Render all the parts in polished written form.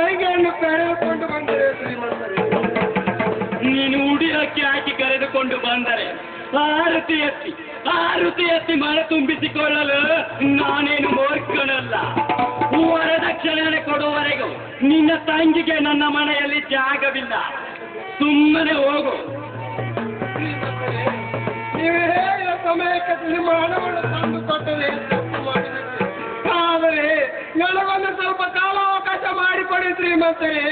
ತಂಗಿಯನ್ನು ಕರೆದುಕೊಂಡು ಬಂದರೆ ಶ್ರೀಮಂತರೇ. ನೀನು ಉಡಿಯಕ್ಕೆ ಹಾಕಿ ಕರೆದುಕೊಂಡು ಬಂದರೆ ಆರುತಿ ಎತ್ತಿ ಮನೆ ತುಂಬಿಸಿಕೊಳ್ಳಲು ನಾನೇನು ಮೂರ್ಖನಲ್ಲ. ವರದಕ್ಷಿಣೆ ಕೊಡುವವರೆಗೂ ನಿನ್ನ ತಂಗಿಗೆ ನನ್ನ ಮನೆಯಲ್ಲಿ ಜಾಗವಿಲ್ಲ. ಸುಮ್ಮನೆ ಹೋಗು. ನೀವು ಹೇಳಿದ ಸಮಯಕ್ಕೆ ನಿಮ್ಮ ಹಣವನ್ನು ತಂದು ಕೊಟ್ಟರೆ ತಪ್ಪು ಮಾಡಿದೆ. ಆದರೆ ನನಗೊಂದು ಸ್ವಲ್ಪ ಕಾಲಾವಕಾಶ ಮಾಡಿಕೊಡಿ ಶ್ರೀಮಂತರೇ.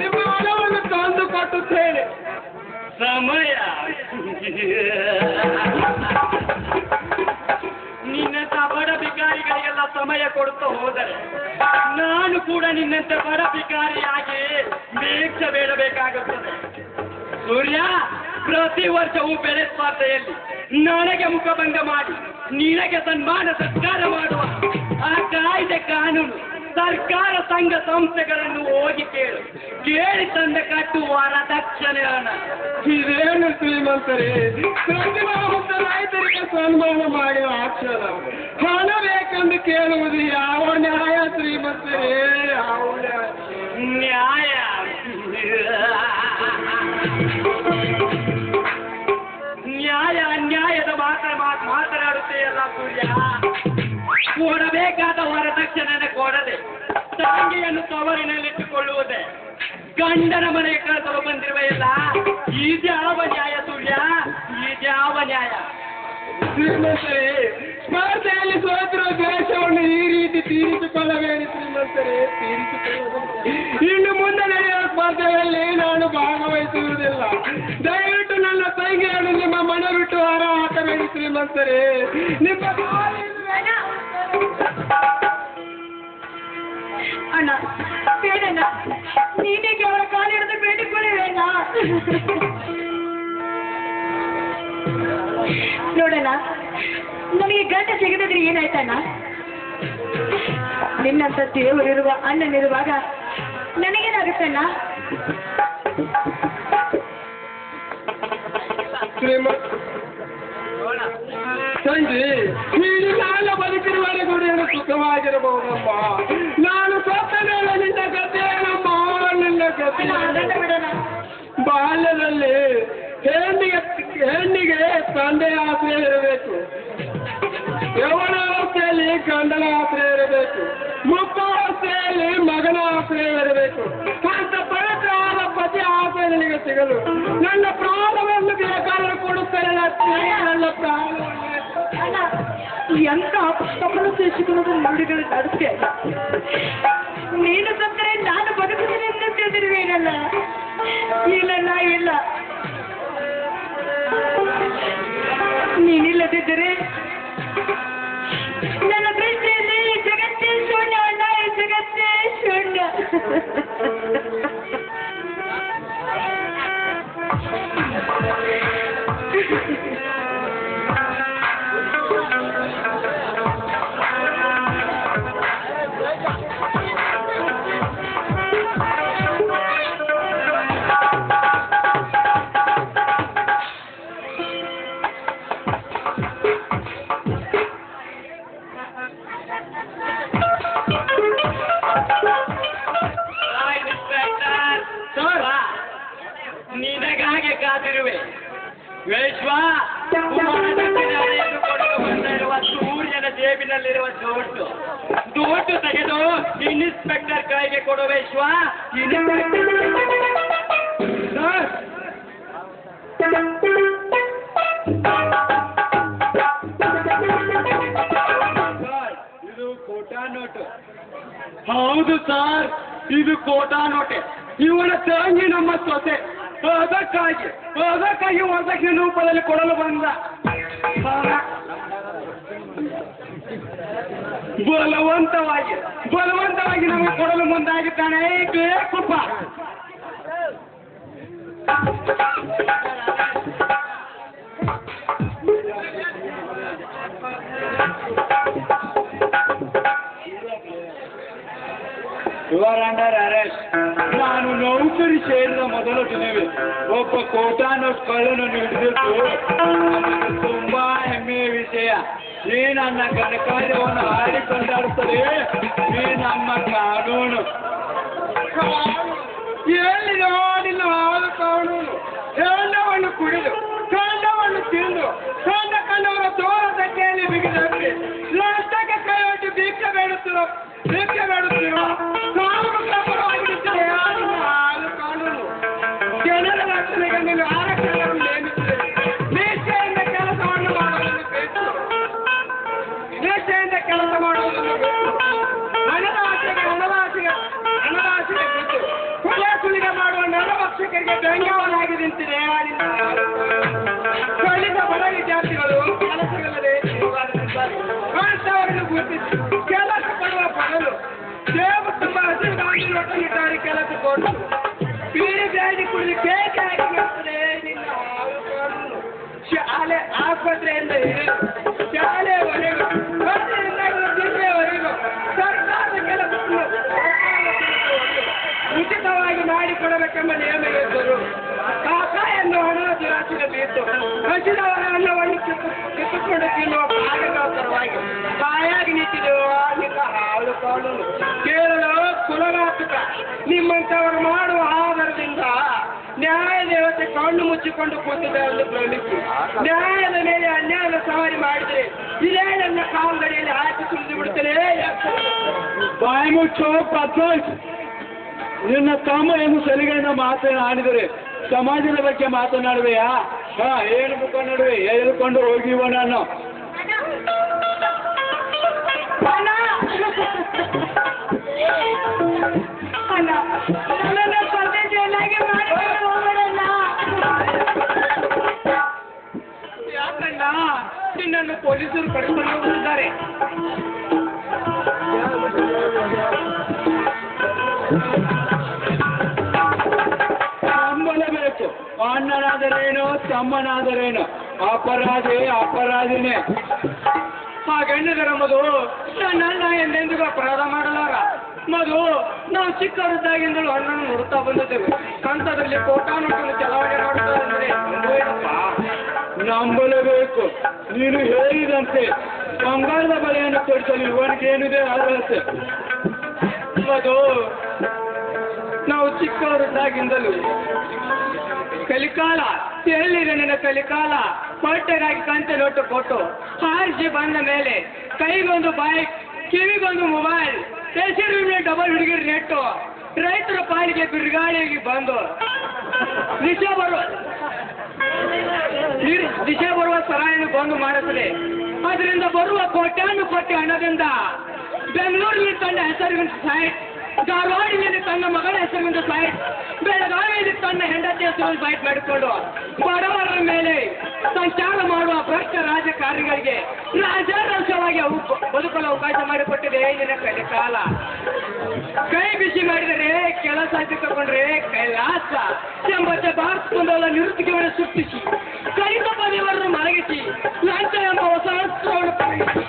ನಿಮ್ಮ ಹಣವನ್ನು ತಂದು ಕೊಟ್ಟುತ್ತೇನೆ. ಸಮಯ ನಿನ್ನಂತ ಬಡ ಭಿಕಾರಿಗಳಿಗೆಲ್ಲ ಸಮಯ ಕೊಡುತ್ತಾ ಹೋದರೆ ನಾನು ಕೂಡ ನಿನ್ನಂತೆ ಬಡ ಭಿಕಾರಿಯಾಗಿ ಭಿಕ್ಷೆ ಬೇಡಬೇಕಾಗುತ್ತದೆ. ಸೂರ್ಯ, ಪ್ರತಿ ವರ್ಷವೂ ಬೆಳೆ ಸ್ಪರ್ಧೆಯಲ್ಲಿ ನನಗೆ ಮುಖಭಂಗ ಮಾಡಿ ನಿನಗೆ ಸನ್ಮಾನ ಸತ್ಕಾರ ಮಾಡುವ ಆ ಕಾಯ್ದೆ ಕಾನೂನು ಸರ್ಕಾರ ಸಂಘ ಸಂಸ್ಥೆಗಳನ್ನು ಹೋಗಿ ಕೇಳಿ ತಂದ ಕಟ್ಟು ವರದಕ್ಷಿಣೆ ಹಣ. ಇದೇನು ಶ್ರೀಮಂತರೇ, ಪ್ರತಿಭಾವಂತ ರೈತರಿಗೆ ಸನ್ಮಾನ ಮಾಡಿ ಆಕ್ಷೇಪ ಹಣ ಬೇಕೆಂದು ಕೇಳುವುದು ಯಾವ ನ್ಯಾಯ ಶ್ರೀಮಂತರೇ? ಯಾವ ನ್ಯಾಯ? ನ್ಯಾಯ ಅನ್ಯಾಯದ ಮಾತನಾಡುತ್ತೆಯಲ್ಲ ಸೂರ್ಯ. ಕೊಡಬೇಕಾದ ವರದಕ್ಷಿಣೆಯನ್ನು ಕೊಡದೆ ತಂಗಿಯನ್ನು ತವರಿನಲ್ಲಿಟ್ಟುಕೊಳ್ಳುವುದೇ ಗಂಡನ ಮನೆಗೆ ಕಳೆಸಲು ಬಂದಿರುವ ಎಲ್ಲ ಇದ್ಯಾವ ನ್ಯಾಯ ಸೂರ್ಯ? ಇದ್ಯಾವ ನ್ಯಾಯ? ಶ್ರೀಮಂತರೇ, ಸ್ಪರ್ಧೆಯಲ್ಲಿ ಸೋತಿರುವ ದ್ವೇಷವನ್ನು ಈ ರೀತಿ ತೀರಿಸಿಕೊಳ್ಳಬೇಡಿ ಶ್ರೀಮಂತರೇ, ತೀರಿಸಿಕೊಳ್ಳಬೇಡಿ. ಇನ್ನು ಮುಂದೆ ನಡೆಯುವ ಸ್ಪರ್ಧೆಯಲ್ಲಿ ನಾನು ಭಾಗವಹಿಸುವುದಿಲ್ಲ. ದಯವಿಟ್ಟು ನನ್ನ ತಂಗಿಯನ್ನು ನಿಮ್ಮ ಮನೆ ಬಿಟ್ಟು ಹೊರ ಹಾಕಬೇಡಿ ಶ್ರೀಮಂತರೇ. ನಿಮ್ಮ ಅಣ್ಣ ಬೇಡಣ್ಣ, ನೀನೇಗೆ ಅವರ ಕಾಲಿಡಿದು ಬೇಡಿಕೊಳ್ಳುವೇನ? ನೋಡಣ್ಣ, ನನಗೆ ಗಂಡ ಸಿಗದಿದ್ರೆ ಏನಾಯ್ತಣ್ಣ? ನಿನ್ನಂತ ದೇವರಿರುವ ಅಣ್ಣನಿರುವಾಗ ನನಗೇನಾಗುತ್ತಣ್ಣ? ತಂಗಿ, ನೀನು ನಾನು ಬದುಕಿರುವವರೆಗೂ ನೀನು ಸುಖವಾಗಿರಬಹುದಮ್ಮ. ನಾನು ಸತ್ತ ಮೇಲೆ ನಿನ್ನ ಗತಿ ಏನಮ್ಮ? ನಿನ್ನ ಗತಿ ಬಾಲ್ಯದಲ್ಲಿ ಹೆಣ್ಣಿಗೆ ತಂದೆಯ ಆಶ್ರಯ ಇರಬೇಕು, ಯೌವನಾವಸ್ಥೆಯಲ್ಲಿ ಗಂಡನ ಆಶ್ರಯ ಇರಬೇಕು, ಮುಪ್ಪಾವಸ್ಥೆಯಲ್ಲಿ ಮಗನ ಆಶ್ರಯ ಇರಬೇಕು. ಅಂತ ಪವಿತ್ರವಾದ ಪತಿ ಆಶ್ರಯ ನಿನಗೆ ಸಿಗಲು ನನ್ನ ಪ್ರಾಣವನ್ನು ಬೇಕಾದರೂ ಕೊಡುತ್ತೇನೆ. ನನ್ನ ಪ್ರಾಣವನ್ನು ಎಂತ ತಪ್ಪಲು ಸೇರಿಸಿಕೊಳ್ಳೋದು ನುಡಿಗಳು ನಡೆಸ್ತೀಯ. ನೀನು ಸತ್ತರೆ ನಾನು ಬದುಕುತ್ತೇನೆ ಅಂತ ತಿಳಿದಿರುವೇನಲ್ಲ? ಇಲ್ಲಲ್ಲ, ಇಲ್ಲ. ನೀನಿಲ್ಲದಿದ್ದರೆ ನನ್ನ ದೃಷ್ಟಿಯಲ್ಲಿ ಜಗತ್ತೇ ಶೂನ್ಯ ಅಣ್ಣ, ಜಗತ್ತೇ ಶೂನ್ಯ. ನಿನಗಾಗೆ ಕಾದಿರುವೆ ವಿಶ್ವ. ಬಂದಿರುವ ಸೂರ್ಯನ ಜೇಬಿನಲ್ಲಿರುವ ದುಡ್ಡು ತೆಗೆದು ಇನ್ಸ್ಪೆಕ್ಟರ್ ಕೈಗೆ ಕೊಡುವ ವಿಶ್ವ. ಇದು ಕೋಟಾ ನೋಟು. ಹೌದು ಸರ್, ಇದು ಕೋಟಾ ನೋಟೆ. ಇವನ ತಂಗಿ ನಮ್ಮ ಸೊಸೆ. ಅದಕ್ಕಾಗಿ ವರದಕ್ಷಿಣೆ ರೂಪದಲ್ಲಿ ಕೊಡಲು ಬಂದ. ಬಲವಂತವಾಗಿ ನಮಗೆ ಕೊಡಲು ಮುಂದಾಗಿದ್ದಾನೆ. ಕುಪ್ಪ ಯು ಆರ್ ಅಂಡರ್ ಅರೆಸ್ಟ್. ನಾನು ನೌಕರಿ ಸೇರಿದ ಮೊದಲ ದಿನವೇ ಒಬ್ಬ ಕೋಟಾ ನೋಟ್ ಕಳ್ಳನನ್ನು ಹಿಡಿದಿದ್ದು ತುಂಬಾ ಹೆಮ್ಮೆಯ ವಿಷಯ. ಈ ನನ್ನ ಘನಕಾರ್ಯವನ್ನು ಆಡಿಕೊಂಡಾಡುತ್ತದೆ ಈ ನಮ್ಮ ಕಾನೂನು. ಎಲ್ಲಿ ನೋಡಿಲ್ಲ ಹಾಲು ಕಾಣುವುದು ಕಾಂಡವನ್ನು ಕುಡಿದು ಕಾಂಡವನ್ನು ತಿಂದು ಕಾಂಡ ಕಂಡವರ ತೋರದ ಕೇಳಿ ಬಿಗಿದಂತೆ ಲಂಚಕ್ಕೆ ಕೈಯೊಟ್ಟು ಭಿಕ್ಷೆ ಬೇಡುತ್ತಿರೋ ಪರವಾಗಿರುತ್ತದೆ ಹಾಲು ಕಾಣುವುದು ಜನರ ರಕ್ಷಣೆಗೆ ನೀನು ಆರಕ್ಷಣೆಯನ್ನು ನೇಮಿಸಿದೆ ನಿಷ್ಠೆಯಿಂದ ಕೆಲಸವನ್ನು ಮಾಡುವುದನ್ನು ಬೇಕು ನಿಷ್ಠೆಯಿಂದ ಕೆಲಸ ಮಾಡುವುದನ್ನು ಬೇಕು ಅನಲಾಸಿಗೆ ಬಿದ್ದು ಕೊಲೆ ಸುಲಿಗೆ ಮಾಡುವ ನರಭಕ್ಷಕರಿಗೆ ವ್ಯಂಗ್ಯವನಾಗಿ ನಿಂತಿದೆ ಕಲಿತ ಬಡ ವಿದ್ಯಾರ್ಥಿಗಳು ಕೆಲಸವಿಲ್ಲದೆ ಅಂತವರನ್ನು ಗುರುತಿಸಿ ಕೆಲಸ ಪಡುವ ಬದಲು ದೇವರು ತುಂಬಾ ಹಸಿರಾಗಿ ಒಟ್ಟಿದ್ದಾರೆ ಕೆಲಸ ಕೊಟ್ಟು ಬೀಡಿ ಬ್ಯಾಡಿ ಕುಡಿದು ಕೇಕೆ ಹಾಕಿ ಬರ್ತದೆ ನಿನ್ನ ಶಾಲೆ ಆಸ್ಪತ್ರೆಯಿಂದ ಹಿಡಿದು ಶಾಲೆಯವರೆಗೂ ಜಿಲ್ಲೆಯವರೆಗೂ ಸರ್ಕಾರದ ಕೆಲಸವನ್ನು ಉಚಿತವಾಗಿ ಮಾಡಿಕೊಡಬೇಕೆಂಬ ನಿಯಮ ಇದ್ದರು ಕಾಕ ಎನ್ನುವ ಹಣದ ದುರಾಸೆಗೆ ಬೀತು ಹಸಿದವರ ಹಣ್ಣವನ್ನು ಕಿತ್ತುಕೊಂಡು ತಿನ್ನುವ ಕಾರ್ಯಗಳ ಪರವಾಗಿ ಬಾಯಾಗಿ ನಿಂತಿದೆಯೋ ನಿನ್ನ ಹಾಳು ಕಾಣುವುದು ಕೇರಳ ಕುಲಘಾತುಕ ನಿಮ್ಮಂಥವರು ಮಾಡುವ ಆಧಾರದಿಂದ ನ್ಯಾಯ ದೇವತೆ ಕಣ್ಣು ಮುಚ್ಚಿಕೊಂಡು ಕೂತಿದೆ ಎಂದು ಭ್ರಮಿಸಿ ನ್ಯಾಯದ ಮೇಲೆ ಅನ್ಯಾಯದ ಸವಾರಿ ಮಾಡಿದರೆ ಇದೇ ನನ್ನ ಕಾಲ್ಗಡಿಯಲ್ಲಿ ಹಾಕಿ ಸುರಿದು ಬಿಡುತ್ತಲೇ ಬಾಯಿ ಮುಚ್ಚೋ ಪ್ರಜ್ವಲ್, ನಿನ್ನ ತಮ್ಮ ಎಂದು ಸಲಿಗೆಯಿಂದ ಮಾತನಾಡಿದರೆ ಸಮಾಜದ ಬಗ್ಗೆ ಮಾತನಾಡುವೆಯಾ? ಏನು ಮುಖ ನಡುವೆ ಹೇಳಿಕೊಂಡು ಹೋಗಿವ ನಾನು ಯಾಕಣ್ಣ ನಿನ್ನನ್ನು ಪೊಲೀಸರು ಕರೆದುಕೊಂಡು ಹೋಗಿದ್ದಾರೆ. ನಂಬಲೇಬೇಕು. ಅಣ್ಣನಾದರೇನೋ ತಮ್ಮನಾದರೇನೋ ಅಪರಾಧಿನೇ. ಹಾಗೆಣ್ಣಿದರ ಮಧು, ನನ್ನ ಅಣ್ಣ ಎಂದೆಂದಿಗೂ ಅಪರಾಧ ಮಾಡಲಾರ. ಮಧು, ನಾವು ಚಿಕ್ಕವರಿದ್ದಾಗಿಂದಲೂ ಅಣ್ಣನ ನೋಡುತ್ತಾ ಬಂದಿದ್ದೇವೆ. ಕಂಠದಲ್ಲಿ ಕೋಟಾನುಗಳನ್ನು ಚಲಾವಣೆ ಮಾಡುತ್ತಾರೆ. ನಂಬಲೇಬೇಕು. ನೀನು ಹೇಳಿದಂತೆ ಬಂಗಾರದ ಬಲೆಯನ್ನು ತೊಡಿಸಲು ಇವನಿಗೇನಿದೆ ಅರ್ಹತೆ? ಮಧು, ನಾವು ಚಿಕ್ಕವರಿದ್ದಾಗಿಂದಲೂ ಕಲಿಕಾಲ ಎಲ್ಲಿದೆ ನಿನ್ನ ಕಲಿಕಾಲ? ಪಟ್ಟೆಗಾಗಿ ಕಂತೆ ನೋಟು ಕೊಟ್ಟು ಹಾರಿಸಿ ಬಂದ ಮೇಲೆ ಕೈಗೊಂದು ಬೈಕ್, ಕಿವಿಗೊಂದು ಮೊಬೈಲ್, ಹೆಸರು ಡಬಲ್ ಹುಡುಗಿರು ನೆಟ್ಟು ರೈತರ ಪಾಲಿಗೆ ಬಿರುಗಾಳಿಗೆ ಬಂದು ದಿಶೆ ಬರುವ ಸರಾಯನ್ನು ಬಂದು ಮಾಡುತ್ತದೆ. ಅದರಿಂದ ಬರುವ ಕೋಟ್ಯಾನುಕೋಟಿ ಹಣದಿಂದ ಬೆಂಗಳೂರಿನಲ್ಲಿ ತನ್ನ ಹೆಸರಿನ ಸೈಟ್, ಧಾರವಾಡಿನಲ್ಲಿ ತನ್ನ ಮಗಳ ಹೆಸರಿನಿಂದ ಸೈಟ್, ಬೆಳಗಾವಿಯಲ್ಲಿ ತನ್ನ ಹೆಂಡತಿ ಹೆಸರನ್ನು ಸೈಟ್ ಮಾಡಿಕೊಂಡು ಬಡವರ ಮೇಲೆ ಸಂಚಾರ ಮಾಡುವ ಭ್ರಷ್ಟ ರಾಜಕಾರಣಿಗಳಿಗೆ ರಾಜಾರೋಷವಾಗಿ ಬದುಕಲು ಅವಕಾಶ ಮಾಡಿಕೊಟ್ಟಿದೆ ನಿನ್ನ ಕಲಿಕಾಲ. ಕೈ ಬಿಸಿ ಮಾಡಿದರೆ ಕೆಲಸ ತಗೊಂಡ್ರೆ ಕೈಲಾಸ ಎಂಬತ್ತೆ ಬಾರಿಸಿಕೊಂಡಲ್ಲ ನಿರುದ್ಯೋಗವನ್ನು ಸೃಷ್ಟಿಸಿ ಕಲಿತ ಪದವಿಯವರನ್ನು ಮಲಗಿಸಿ ಲಂಚ ಎಂಬ ಹೊಸ ಅಸ್ತ್ರವನ್ನು ಪ್ರಯೋಗಿಸಿ.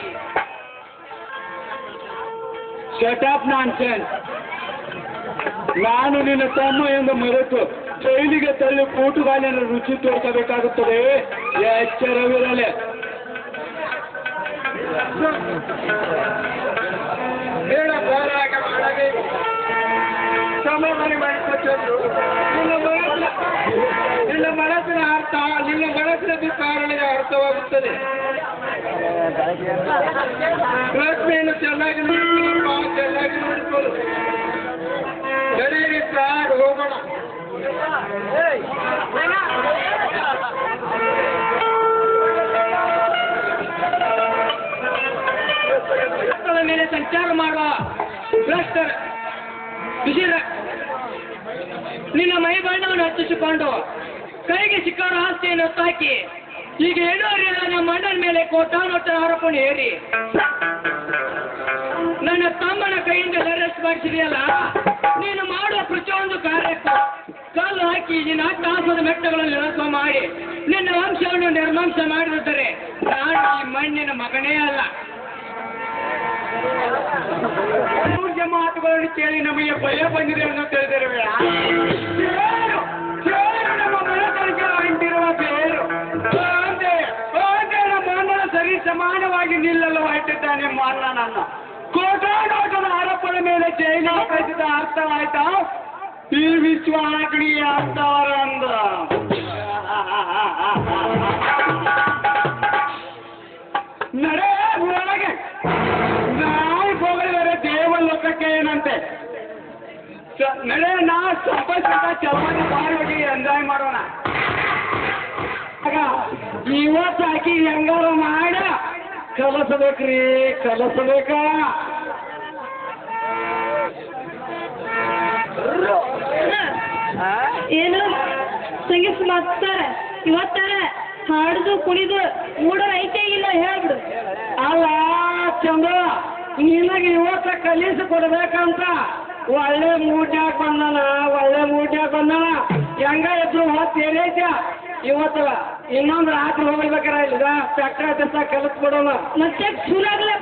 Shut up nonsense. ನಾನು ನಿನ್ನ ತಮ್ಮ ಎಂದು ಮರೆತು ಜೈಲಿಗೆ ತಳ್ಳಿ ಕೂಟುಗಾಲಿನ ರುಚಿ ತೋರಿಸಬೇಕಾಗುತ್ತದೆ. ಎಚ್ಚರವಿರಲಿ. ಸಮಾಧಾನ ಮಾಡಿಕೊಟ್ಟು ನಿನ್ನ ಮನಸ್ಸಿನ ಅರ್ಥ, ನಿನ್ನ ಮನಸ್ಸಿನ ಕಾರಣದ ಅರ್ಥವಾಗುತ್ತದೆ. ಲಕ್ಷ್ಮಿಯನ್ನು ಚೆನ್ನಾಗಿ ನೋಡಿಕೊಳ್ಳು. ಸರಿ ಸಾರ್, ಹೋಗೋಣ. ಮೇಲೆ ಸಂಚಾರ ಮಾಡುವ ಭ್ರಷ್ಟರ ನಿನ್ನ ಮೈ ಬಣ್ಣವನ್ನು ಹಚ್ಚಿಸಿಕೊಂಡು ಕೈಗೆ ಸಿಕ್ಕವರ ಆಸ್ತಿಯನ್ನು ಹೊತ್ತಾಕಿ ಈಗ ಏನೂ ಅರಿಯಲ್ಲ ನಮ್ಮ ಅಣ್ಣನ ಮೇಲೆ ಕೋಟಾನುಕೋಟಿ ಆರೋಪವನ್ನು ಏರಿ ನನ್ನ ತಮ್ಮನ ಕೈಯಿಂದ ಅರೆಸ್ಟ್ ಮಾಡಿಸಿದೆಯಲ್ಲ. ನೀನು ಮಾಡುವ ಪ್ರತಿಯೊಂದು ಕಾರ್ಯಕ್ಕೂ ಕಲ್ಲು ಹಾಕಿ ನಿನ್ನ ಅಟ್ಟಹಾಸದ ಮೆಟ್ಟಗಳನ್ನು ನೆಲಸುವ ಮಾಡಿ ನಿನ್ನ ವಂಶವನ್ನು ನಿರ್ವಂಶ ಮಾಡಿರುತ್ತಾರೆ. ನಾನು ಈ ಮಣ್ಣಿನ ಮಗನೇ ಅಲ್ಲ. ಮೂರ್ಜ ಮಾತುಗಳನ್ನು ಕೇಳಿ ನಮಗೆ ಭಯ ಬಂದಿದೆ ಅಂತ ತಿಳಿದಿರುವೆ. ನಮ್ಮ ಮನಸ್ಸಿಗೆ ಅಂಟಿರುವ ಬೇರು ನಮ್ಮ ಅಣ್ಣನ ಸರಿ ಸಮಾನವಾಗಿ ನಿಲ್ಲಲು ಹೊರಟಿದ್ದಾನೆ. ನಿಮ್ಮ ಅಣ್ಣನನ್ನು ಕೋಟಾನುಕೋಟಿ ಆರೋಪದ ಮೇಲೆ ಜೈಲಿಗೆ ಕಳಿಸಿದ ಅರ್ಥವಾಯ್ತಾ? ಈ ವಿಶ್ವ ಆಗಲಿ ಅಂತವರ ಅಂದ ನಡೆ ಒಳಗೆ ನಾವು ಹೋಗಲಿದ್ದಾರೆ ದೇವ ಲೋಕಕ್ಕೆ ಏನಂತೆ ನಡೆ ನಾ ಸಂಪರ್ಕ ಚಲವಾಗಿ ಬಾರಿ ಹೋಗಿ ಎಂಜಾಯ್ ಮಾಡೋಣ ಆಗ ಇವತ್ತು ಹಾಕಿ ಹೆಂಗಾರ ಮಾಡ ಕಲಸಬೇಕ್ರಿ ಕಲಸಬೇಕ ಏನು ಸಂಗೀತ ಮಾಡ್ತಾರೆ ಇವತ್ತಾರ ಹಾಡ್ದು ಕುಣಿದು ಮೂಡ ಐತೆ ಇಲ್ಲ ಹೇಳ್ಬಿಡು. ಅಲ್ಲ ಚಂದ್ರ ನಿನಗೆ ಇವತ್ತ ಕಲಿಸಿ ಕೊಡ್ಬೇಕಂತ ಒಳ್ಳೆ ಮೂಡ್ಯಾಗ ಬಂದಾನ ಹೆಂಗ ಇದ್ರು ಹೊತ್ತು ಏನೈತ ಇವತ್ತಲ್ಲ ಇನ್ನೊಂದು ರಾತ್ರಿ ಹೋಗ್ಬೇಕಾರ ಇಲ್ಲ ಫ್ಯಾಕ್ಟ್ರಿ ಹತ್ತಿರ ಕಲಿಸ್ಬಿಡೋಣ. ಮತ್ತೆ ಶುರು ಆಗಲ್ಲ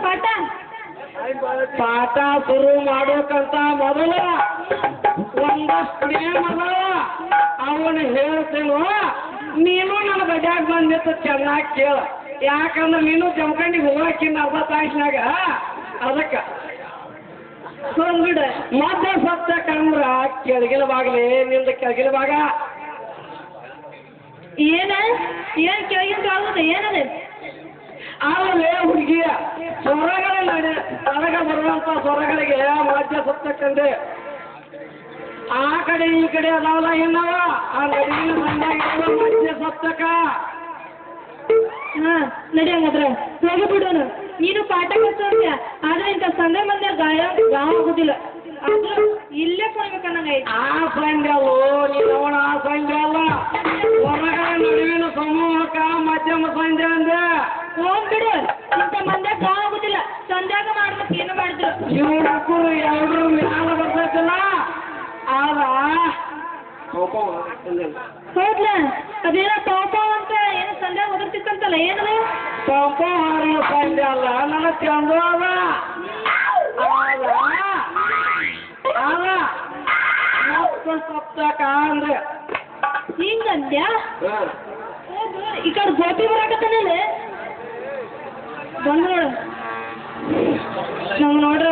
ಪಾಠ ಶುರು ಮಾಡೋಕಂತ ಮೊದಲ ಒಂದಷ್ಟು ನೇಮದ ಅವನು ಹೇಳ್ತೇನು ನೀನು ನನ್ನ ಬಡ್ಯಾಗ ಬಂದಿತ್ತು ಚೆನ್ನಾಗಿ ಕೇಳ ಯಾಕಂದ್ರೆ ನೀನು ಜಮಖಂಡಿಗೆ ಹೋಗಕ್ಕಿನ್ನ ಅರ್ಧ ತಾಸಿನಾಗ ಅದಕ್ಕೆ ಹೋಗ್ಬಿಡು. ಮಧ್ಯ ಸತ್ತಕಂದ್ರ ಕೆಳಗಿನ ಬಾಗಲಿ ನಿಂದ ಕೆಳಗಿನ ಭಾಗ ಏನ್ ಕೆಳಗಿಂದ ಆಗುದು ಏನದ ಆಮೇಲೆ ಹುಡುಗಿಯ ಸ್ವರಗಳ ನಡೆ ಹೊರಗ ಬರುವಂತ ಸ್ವರಗಳಿಗೆ ಮಧ್ಯ ಸತ್ತಕ್ಕಂದೆ ಆ ಕಡೆ ಈ ಕಡೆ ಅದಾವಲ್ಲ ಏನವ ಆ ನಡಿಗಿನ ಬಂದಾಗ ಮಧ್ಯ ಸತ್ತಕ ಹಾ ನಡಿ ಹಂಗಾದ್ರೆ ಹೋಗಿ ಬಿಡೋನು. ನೀನು ಪಾಠ ಕಲ್ಸೋದ್ಯ ಆದ್ರೆ ಇಂಥ ಸಂದೆ ಮಂದಿ ಗಾಯ ಆಗುದಿಲ್ಲ ಆದ್ರೂ ಇಲ್ಲೇ ಕೊಡ್ಬೇಕನ್ನಂಗೈತಿ. ಆ ಸಂಜೆವು ನೀನವಣ ಆ ಸಂಜೆ ಅಲ್ಲ ಹೊರಗಡೆ ನಡುವಿನ ಸಮೂಹಕ್ಕ ಮಧ್ಯಮ ಸಂಜೆ ಅಂದೆ ಹೋಗ್ಬಿಡು. ಇಂಥ ಮಂದ್ಯಾಗ ಗಾಯ ಆಗುದಿಲ್ಲ ಸಂಧ್ಯಾಗ ಮಾಡ್ಬೇಕು ಏನು ಮಾಡಿದ್ರು ಇವ್ರು ಎಲ್ರು ಮ್ಯಾಲ ಬರ್ತೈತಿಲ್ಲ ಆದ ಹೌದ್ಲ ಅದೇನೋ ಪಾಪ ಅಂತ ಏನೋ ಸಂಧ್ಯಾಗ ಒದರ್ತಿತ್ತಂತಲ್ಲ ಏನದು ಪಂಪ ಹಾರಿನ ಸಂಜೆ ಅಲ್ಲ ನನ್ನ ಚಂದ ಅದ ಸಪ್ತಕ ಅಂದ್ರೆ ಹಿಂಗಂದ್ಯಾ ಈ ಕಡೆ ಗೋಪಿ ಬರಾಕತ್ತಾನಲ್ಲ ಬಂದ್ ನೋಡು ನಂಗೆ ನೋಡ್ರ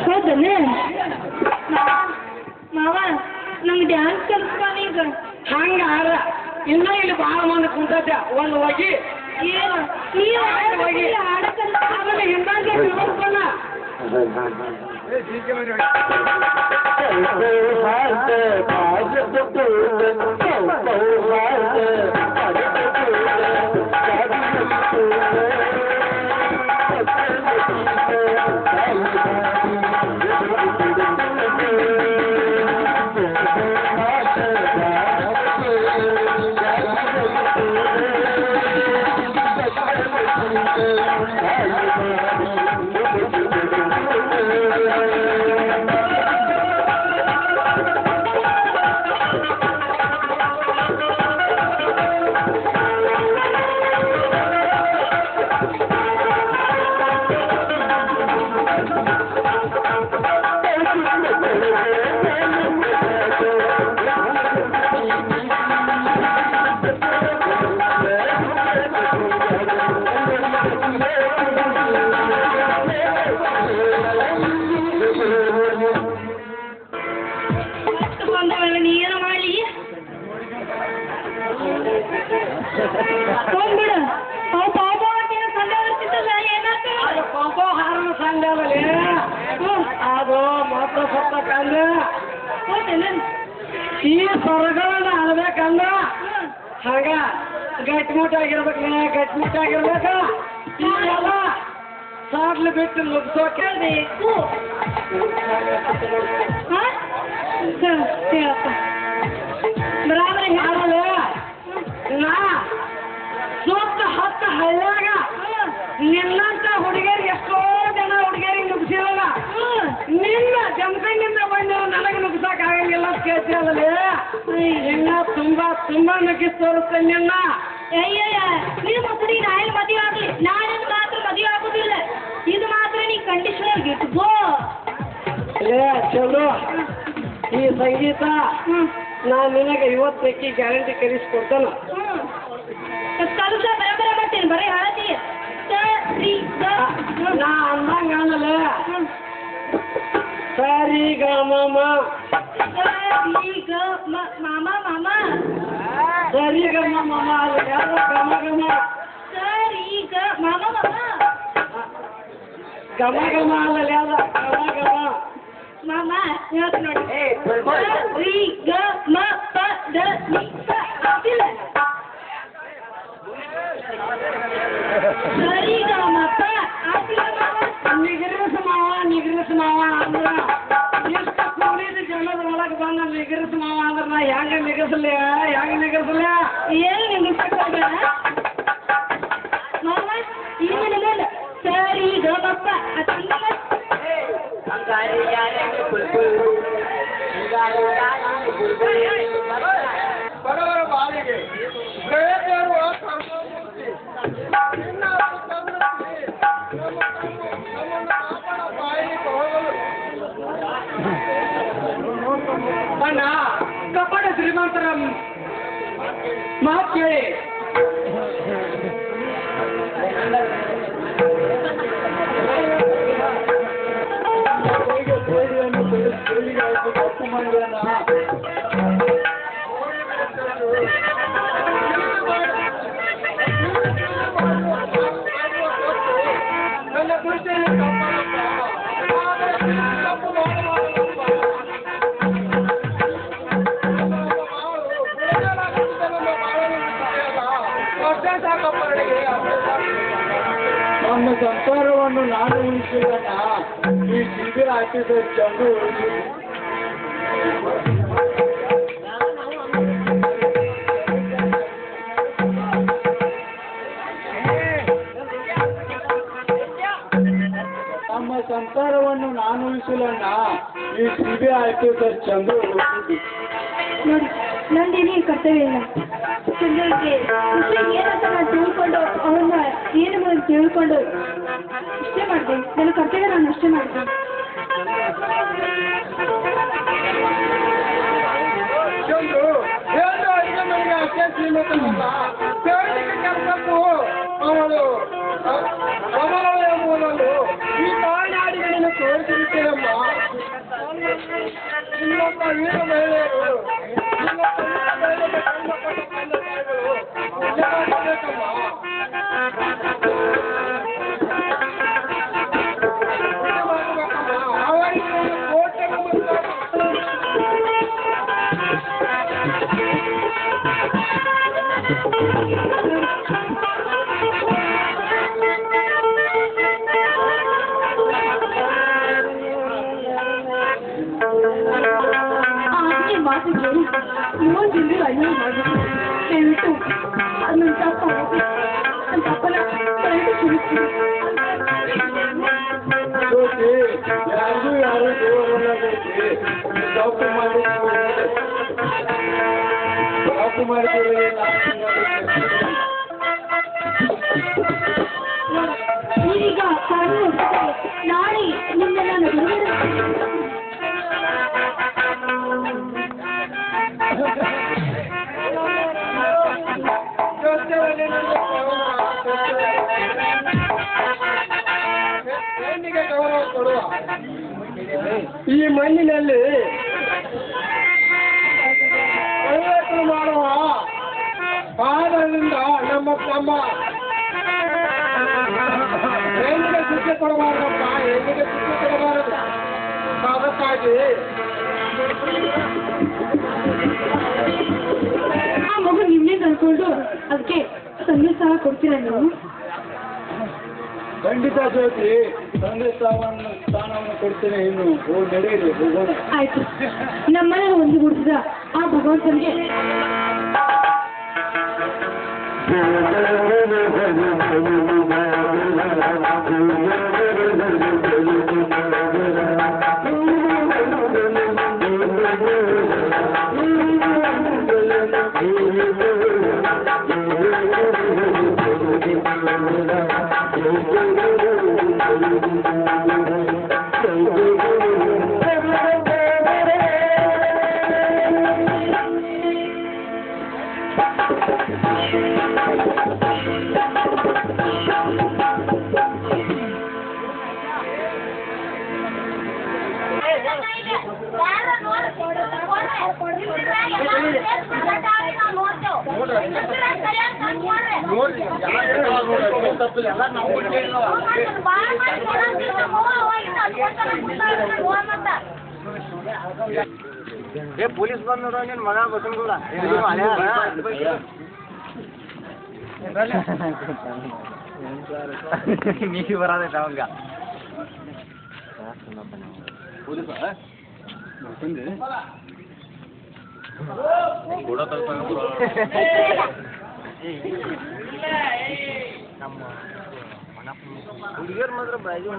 ಹೌದಲ್ಲ ಮಾವ ನಂಗೆ ಡ್ಯಾನ್ಸ್ ಕಲಿಸ್ತಾನ ಈಗ ಹಂಗ ಇನ್ನ ಇಲ್ಲಿ ಬಾಳ ಮಂದಿ ಕುಂತೈತೆ ಒಂದು ಹೋಗಿ ಏನು ನೀವು ಹಾಡ ಕಲಿಸ್ತಾನ ಹಿಂದಾಗೆ ನೋಡ್ಕೊಳ ನೀ ಏನು ಮಾಡಿ ಹೋಗ್ಬಿಡು. ಅವು ಪಾಪ ಏನು ಸಂಡೆ ಬರ್ತಿತ್ತಲ್ಲ ಏನಾಗ್ತದೆ ಪಂಪ ಹಾರನ ಸಂಜೆ ಆದಲ್ಲಿ ಅದು ಮಾತ್ರ ಸತ್ತಕಂದ್ರೆ ಹೌದೇನ ಈ ಸ್ವರಗಳನ್ನ ಅನ್ಬೇಕಂದ್ರ ಹಾಗ ಗಟ್ಟಿಮುಟ್ಟಾಗಿರ್ಬೇಕು ಗಟ್ಟಿಮುಟ್ಟಾಗಿರ್ಬೇಕ ಈಗೆಲ್ಲ ಸಾಡ್ಲು ಬಿಟ್ಟು ನುಗ್ಸೋಕೆ ಬೇಕು ಹೇಳಪ್ಪ ಬರಾಬರಿ ಆಮೇಲೆ ನಾ ಸುತ್ತ ಹತ್ತು ಹಳ್ಳ್ಯಾಗ ನಿನ್ನಂತ ಹುಡುಗಿಯರಿಗೆ ಎಷ್ಟೋ ಜನ ಹುಡುಗಿಯರಿಗೆ ನುಗ್ಸಿರಲ್ಲ ನಿನ್ನ ಜಮಖಂಡಿಂದ ಬಂದು ನನಗೆ ನುಗ್ಸಕ್ ಆಗಂಗಿಲ್ಲ ಅಂತ ಕೇಳ್ತೀರಲ್ಲ ನಿನ್ನ ತುಂಬಾ ನುಗ್ಗಿಸ್ ತೋರಿಸ್ತೇನೆ ನಿನ್ನ ಅಯ್ಯಯ್ಯ ನೀವು ಮಕ್ಕಳಿಗೆ ನಾಳೆ ಮದುವೆ ಆಗಲಿ ನಾನು ಮಾತ್ರ ಮದುವೆ ಆಗುದಿಲ್ಲ ಇದು ಮಾತ್ರ ನೀ ಕಂಡೀಷನ್ ಇಟ್ಕೋ ಚಲೋ ಈ ಸಂಗೀತ ನಾನು ನಿನಗೆ ಇವತ್ತಕ್ಕೆ ಗ್ಯಾರಂಟಿ ಕಲಿಸ್ಕೊಡ್ತಾನ ಕಲಸ ಬರಬರ ಮಾಡ್ತೀನಿ ಬರೀ ಹಾಳತಿ ನಾ ಅಂದಂಗ ಸರಿ ಗ ಮಮ ಸರಿ ಗ ಮಾಮ ಮಾಮ ಸರಿ ಗ ಮಮ ಅದು ಯಾರು ಗಮ ಗಮ ಸರಿ ಗ ಮಾಮ ಮಾಮ ಗಮ ಗಮ ಅಲ್ಲ ಯಾವ್ದ ಗಮ ಗಮ ಮಾಮ ಹೇಳ್ತೀನಿ ನೋಡಿ ಸರಿ ಗ ಮ ಪ ದ ನಿ ಸ ಆಗಿಲ್ಲ ಸರಿ ಗ ಮ ಪ ಆಗಿಲ್ಲ ನಿಗ್ರಸ ಮಾವ ಅಂದ್ರ ಎಷ್ಟು ಕೂಲಿದ ಜನದ ಒಳಗೆ ಬಂದ ನಿಗ್ರಸ ಮಾವ ಅಂದ್ರ ನಾ ಹೆಂಗ ನಿಗರ್ಸಲ್ಲ ಏನು ನಿಮ್ಗೆ ಸಾಕಾಗಲ್ಲ ಮಾಮ ಇಲ್ಲ ಸರಿ ಗ ಮ ಪ ಅದಂಗಲ್ಲ ಬಡವರ ಬಾಳಿಗೆ ಅಣ್ಣ ಕಪಟ ಶ್ರೀಮಂತರ ಮಾತು ಕೇಳಿ ನಮ್ಮ ಸಂಸಾರವನ್ನು ನಾನು ಉಳಿಸಿಲ್ಲ ಈ ಸಿಬಿ ಹಾಕಿದ ಚಂದು ಉಳಿಸಿ ನಮ್ಮ ಸಂಸಾರವನ್ನು ನಾನು ಉಳಿಸಿಲ್ಲ ಈ ಸಿಬಿ ಹಾಕಿದ ಚಂದು ಉಳಿಸಿದ್ದು ನೋಡಿ ನಂದೇನೇ ಕರ್ತವ್ಯ ಇಲ್ಲ ಚಂದ್ರನಿಗೆ ಏನಂತ ನಾನು ತಿಳ್ಕೊಂಡು ಅವನ್ನ ಏನು ಅಂತ ತಿಳ್ಕೊಂಡು ಇಷ್ಟೇ ಮಾಡಿದೆ ನನ್ನ ಕರ್ತವ್ಯ ನಾನು ಅಷ್ಟೇ ಮಾಡಿದೆ ಅವಳು ಮೂಲಲು ಈ ತಾಯ್ನಾಡಿಗಳನ್ನು ತೋರಿಸಿರುತ್ತೇನಮ್ಮ ಇನ್ನೊಬ್ಬ ವೀರ ಮಹಿಳೆಯರು ಮಾತು ಕೇಳಿ ಇವತ್ತಿಂದು ಅಯ್ಯೋ ಮಾಡಬೇಕು ದಯವಿಟ್ಟು ನನ್ನ ತಪ್ಪನ ಯಾರು ದೇವರನ್ನ ತಪ್ಪು ಮಾಡಿದ್ದೀವಿ ನೀವೀಗ ಕಾನೂನು ನಾಳೆ ನಿನ್ನ ನಾನು ಗೌರವ ಕೊಡುವ ಈ ಮಣ್ಣಿನಲ್ಲಿ ಒಳ್ಳೆತನ ಮಾಡುವ ಪಾದದಿಂದ ನಮ್ಮ ಹೆಣ್ಣಿಗೆ ಶಿಕ್ಷೆ ಕೊಡಬಾರದಪ್ಪ ಹೆಣ್ಣಿಗೆ ಶಿಕ್ಷೆ ಕೊಡಬಾರದು ಅದಕ್ಕಾಗಿ ಆ ಮಗು ನಿನ್ನೆ ಕಳ್ಕೊಂಡು ಅದಕ್ಕೆ ತಂದೆ ಸಹ ಕೊಡ್ತೀರಾ ನೀವು ಖಂಡಿತ ಜ್ಯೋತಿ ತಂದೆ ಸ್ಥಾನವನ್ನು ಕೊಡ್ತೇನೆ ಇನ್ನು ನಡೆಯಿರಿ ಹೋಗೋಣ ಆಯ್ತು ನಮ್ಮನೆ ಒಂದು ಗುಡಿಸಿದ ಆ ಭಗವಂತನಿಗೆ ಪೊಲೀಸ್ ಬಂದ್ ನೋಡೋ ನಿನ್ ಮಗ ಬಸನಗೌಡ ನೀರು ಬರೋದೈತೆ ಅವಂಗ ಹುಡುಗಿಯರ್ ಮಾತ್ರ ಬಾಜು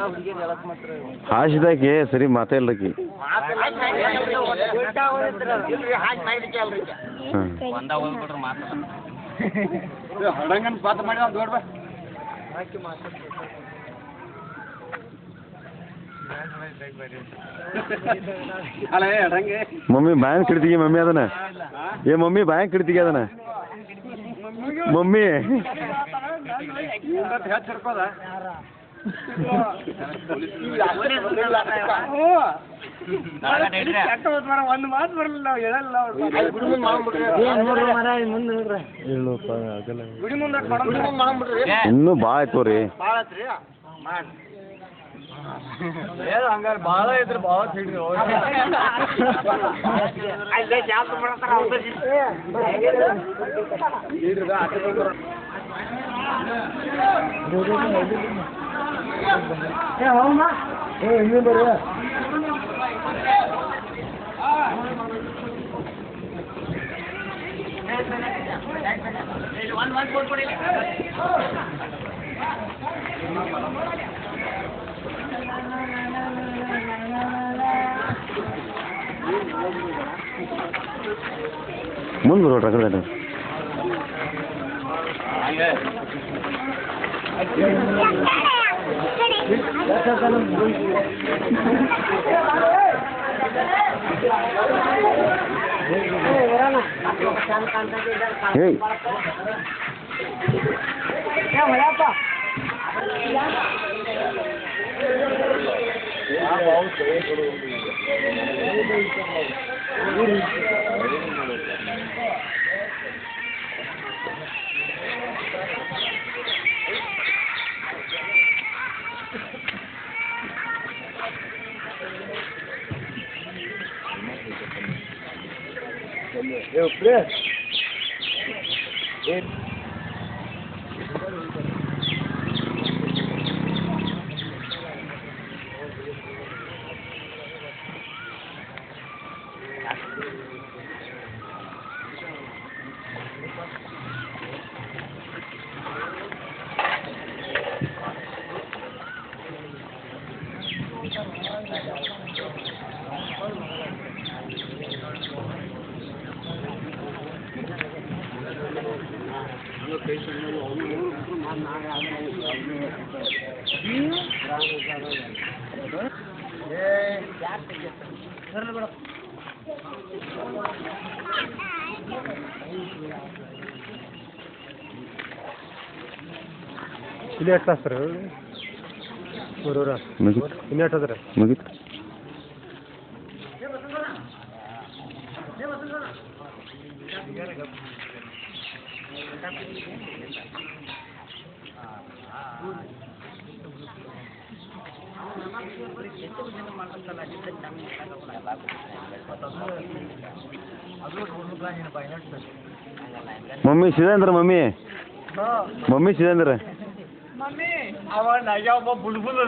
ಹುಡುಗಿಯರ್ ಹೇಳಕ್ ಮಾತ್ರ ಹಾಸಿದಾಕಿ ಸರಿ ಮಾತಾಡ್ಲಕ್ಕಿ ಹಡಂಗನ್ ಪಾತ್ರ ಮಾಡಿ ದೊಡ್ಡ ಮಮ್ಮಿ ಬಾಯನ್ ಕಿಡ್ತಿಗೆ ಮಮ್ಮಿ ಅದನ್ನ ಏ ಮಮ್ಮಿ ಬಾಯನ್ ಕಿಡ್ತಿಗೆ ಅದನ್ನ ಮಮ್ಮಿ ಹೆಚ್ಚಿರ್ಕೋದ ಒಂದು ಮಾತು ಬರಲಿಲ್ಲ ನಾವು ಹೇಳಲ್ಲ ಇನ್ನೂ ಭಾಳ ಆಯ್ತು ರೀ ಹಂಗಾರೆ ಭಾಳ ಇದ್ರೆ ಭಾಳ ಸಿಡ್ರಿ ಮುಂದೆ ಬರೋಟ್ರ ಕಡೆ ಹೇಯ್ ಇಲ್ಲಿ ಎಷ್ಟು ಸರ್ ಮುಗೀತು ಇನ್ನು ಎಷ್ಟು ಅದ್ರ ಮುಗೀತು ಮಮ್ಮಿ ಸಿದಂದ್ರ ಮಮ್ಮಿ ಸಿದಂದ್ರ ಅವ ನಗ ಒಬ್ಬ ಬುಲ್ಬುಲ್